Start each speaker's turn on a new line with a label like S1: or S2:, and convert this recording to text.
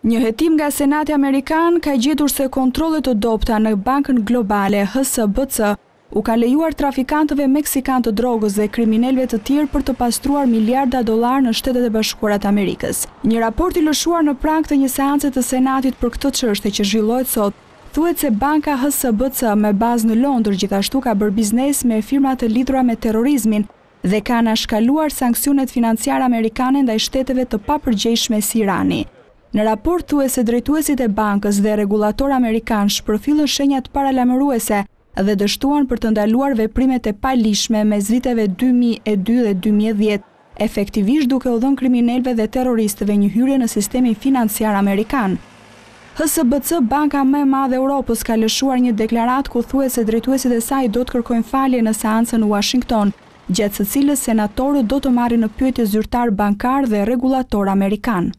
S1: Një hetim nga Senati Amerikan ka gjetur se kontrollet të dobta në Bankën Globale HSBC u ka lejuar trafikantëve meksikan të drogës dhe kriminalëve të tjerë për të pastruar miliarda dollar në Shtetet e Bashkuara të Amerikës. Një raport i lëshuar në prag të një seance të Senatit për këtë çështje që zhvillohet sot, thuhet se banka HSBC me bazë në Londër gjithashtu ka bërë biznes me firma të lidhura me terrorizmin dhe ka anashkaluar sanksionet financiare amerikane ndaj shteteve të papërgjegjshme si Irani. Në raport thuhet se drejtuesit e bankës dhe regulator amerikan shpërfillën shenjat paralajmëruese dhe dështuan për të ndaluar veprimet e palishme mes viteve 2002 dhe 2010, efektivisht duke u dhënë kriminalëve dhe terroristëve një hyrje në sistemin financiar amerikan. HSBC, banka më e madhe e Europës, ka lëshuar një deklaratë ku thuhet se drejtuesit e saj do të kërkojnë falje në seancën në Washington, gjatë së cilës senatorët do të marrin në pyetje zyrtar bankar dhe regulator amerikan.